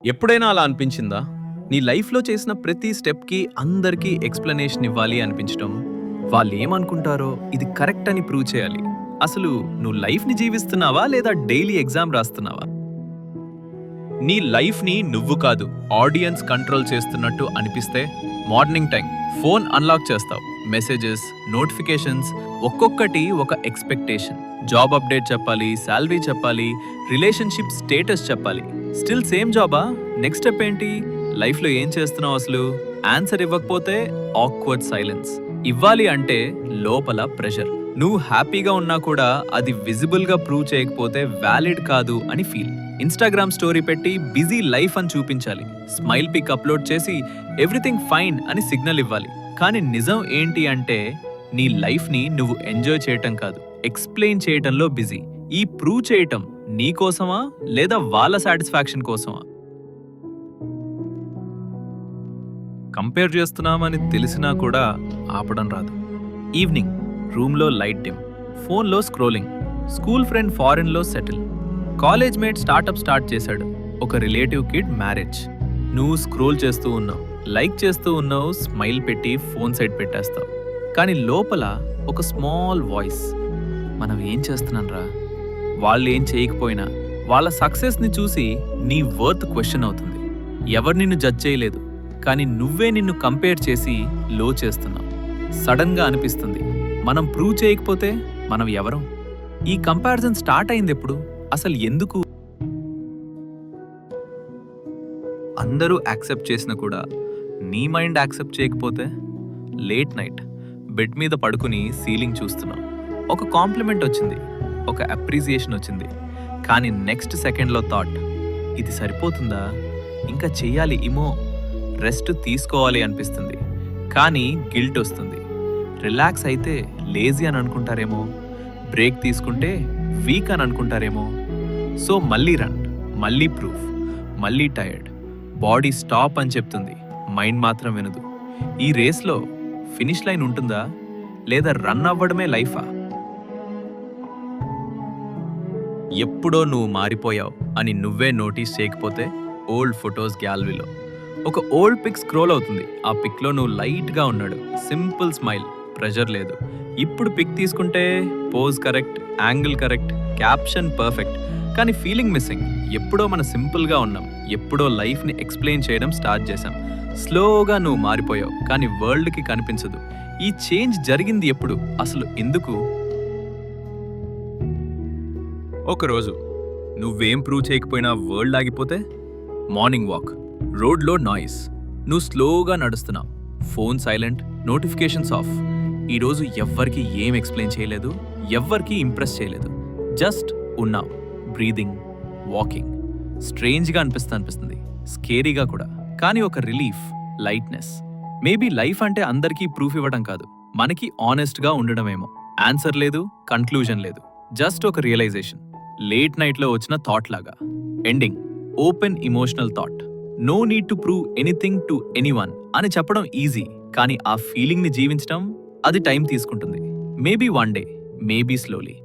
ఎప్పుడైనా అలా అనిపించిందా? నీ లైఫ్‌లో చేసిన ప్రతి స్టెప్‌కి అందరికీ ఎక్స్‌ప్లనేషన్ ఇవ్వాలి అనిపించటం. వాళ్ళేమనుకుంటారో ఇది కరెక్ట్ అని ప్రూవ్ చేయాలి. అసలు నువ్వు లైఫ్‌ని జీవిస్తున్నావా? లేదా డైలీ ఎగ్జామ్ రాస్తున్నావా? నీ లైఫ్‌ని నువ్వు కాదు, ఆడియన్స్ కంట్రోల్ చేస్తున్నట్టు అనిపిస్తే మార్నింగ్ టైం ఫోన్ అన్లాక్ చేస్తావు. మెసేజెస్, నోటిఫికేషన్స్ ఒక్కొక్కటి ఒక ఎక్స్‌పెక్టేషన్. జాబ్ అప్డేట్ చెప్పాలి, సాలరీ చెప్పాలి, రిలేషన్‌షిప్ స్టేటస్ చెప్పాలి. స్టిల్ సేమ్ జాబా? నెక్స్ట్ స్టెప్ ఏంటి? లైఫ్‌లో ఏం చేస్తున్నావు అసలు? ఆన్సర్ ఇవ్వకపోతే ఆక్వర్డ్ సైలెన్స్. ఇవ్వాలి అంటే లోపల ప్రెషర్. నువ్వు హ్యాపీగా ఉన్నా కూడా అది విజిబుల్ గా ప్రూవ్ చేయకపోతే వ్యాలిడ్ కాదు అని ఫీల్. ఇన్స్టాగ్రామ్ స్టోరీ పెట్టి బిజీ లైఫ్ అని చూపించాలి. స్మైల్ పిక్ అప్లోడ్ చేసి ఎవ్రీథింగ్ ఫైన్ అని సిగ్నల్ ఇవ్వాలి. కానీ నిజం ఏంటి అంటే నీ లైఫ్ ని నువ్వు ఎంజాయ్ చేయటం కాదు, ఎక్స్ప్లెయిన్ చేయటంలో బిజీ. ఈ ప్రూవ్ చేయటం నీ కోసమా లేదా వాళ్ళ సాటిస్ఫాక్షన్ కోసమా? కంపేర్ చేస్తున్నామని తెలిసినా కూడా ఆపడం రాదు. ఈవినింగ్ రూమ్లో లైట్ డిమ్, ఫోన్లో స్క్రోలింగ్, స్కూల్ ఫ్రెండ్ ఫారెన్లో settle, college mate startup start చేశాడు, ఒక రిలేటివ్ కిడ్ మ్యారేజ్. నువ్వు స్క్రోల్ చేస్తూ ఉన్నావు, లైక్ చేస్తూ ఉన్నావు, స్మైల్ పెట్టి ఫోన్ సైడ్ పెట్టేస్తావు. కానీ లోపల ఒక స్మాల్ వాయిస్, మనం ఏం చేస్తున్నాం రా? వాళ్ళు ఏం చేయకపోయినా వాళ్ళ సక్సెస్ని చూసి నీ వర్త్ క్వశ్చన్ అవుతుంది. ఎవరు నిన్ను జడ్జ్ చేయలేదు, కానీ నువ్వే నిన్ను కంపేర్ చేసి లో చేస్తున్నావు. సడన్గా అనిపిస్తుంది, మనం ప్రూవ్ చేయకపోతే మనం ఎవరం? ఈ కంపారిజన్ స్టార్ట్ అయింది ఎప్పుడు? అసలు ఎందుకు? అందరూ యాక్సెప్ట్ చేసినా కూడా నీ మైండ్ యాక్సెప్ట్ చేయకపోతే? లేట్ నైట్ బెడ్ మీద పడుకుని సీలింగ్ చూస్తున్నావు. ఒక కాంప్లిమెంట్ వచ్చింది, ఒక అప్రిసియేషన్ వచ్చింది, కానీ నెక్స్ట్ సెకండ్లో థాట్, ఇది సరిపోతుందా? ఇంకా చెయ్యాలి ఏమో. రెస్ట్ తీసుకోవాలి అనిపిస్తుంది, కానీ గిల్ట్ వస్తుంది. రిలాక్స్ అయితే లేజీ అని అనుకుంటారేమో, బ్రేక్ తీసుకుంటే వీక్ అని అనుకుంటారేమో. సో మళ్ళీ రన్, మళ్ళీ ప్రూఫ్, మళ్ళీ టైర్డ్. బాడీ స్టాప్ అని చెప్తుంది, మైండ్ మాత్రం వినదు. ఈ రేస్లో ఫినిష్ లైన్ ఉంటుందా లేదా రన్ అవ్వడమే లైఫా? ఎప్పుడో నువ్వు మారిపోయావు అని నువ్వే నోటీస్ చేయకపోతే ఓల్డ్ ఫొటోస్ గ్యాలరీలో ఒక ఓల్డ్ పిక్ స్క్రోల్ అవుతుంది. ఆ పిక్లో నువ్వు లైట్గా ఉన్నాడు, సింపుల్ స్మైల్, ప్రెషర్ లేదు. ఇప్పుడు పిక్ తీసుకుంటే pose correct, angle correct, caption perfect, కానీ ఫీలింగ్ మిస్సింగ్. ఎప్పుడో మనం సింపుల్గా ఉన్నాం, ఎప్పుడో లైఫ్ని ఎక్స్ప్లెయిన్ చేయడం స్టార్ట్ చేశాం. స్లోగా నువ్వు మారిపోయావు, కానీ వరల్డ్కి కనిపించదు. ఈ చేంజ్ జరిగింది ఎప్పుడు? అసలు ఎందుకు? ఒకరోజు నువ్వేం ప్రూవ్ చేయకపోయినా వరల్డ్ ఆగిపోతే? మార్నింగ్ వాక్, రోడ్లో నాయిస్, నువ్వు స్లోగా నడుస్తున్నావు, ఫోన్ సైలెంట్, నోటిఫికేషన్స్ ఆఫ్. ఈరోజు ఎవ్వరికి ఏం ఎక్స్ప్లెయిన్ చేయలేదు, ఎవ్వరికి ఇంప్రెస్ చేయలేదు, జస్ట్ ఉన్నావు, బ్రీదింగ్, వాకింగ్. స్ట్రేంజ్గా అనిపిస్తుంది, స్కేరీగా కూడా, కానీ ఒక రిలీఫ్, లైట్నెస్. మేబీ లైఫ్ అంటే అందరికీ ప్రూఫ్ ఇవ్వడం కాదు, మనకి ఆనెస్ట్గా ఉండడమేమో. ఆన్సర్ లేదు, కన్క్లూజన్ లేదు, జస్ట్ ఒక రియలైజేషన్. లేట్ నైట్లో వచ్చిన థాట్ లాగా. Ending open emotional thought. No need to prove anything to anyone అని చెప్పడం ఈజీ, కానీ ఆ ఫీలింగ్ని జీవించడం అది టైం తీసుకుంటుంది. Maybe one day, maybe slowly.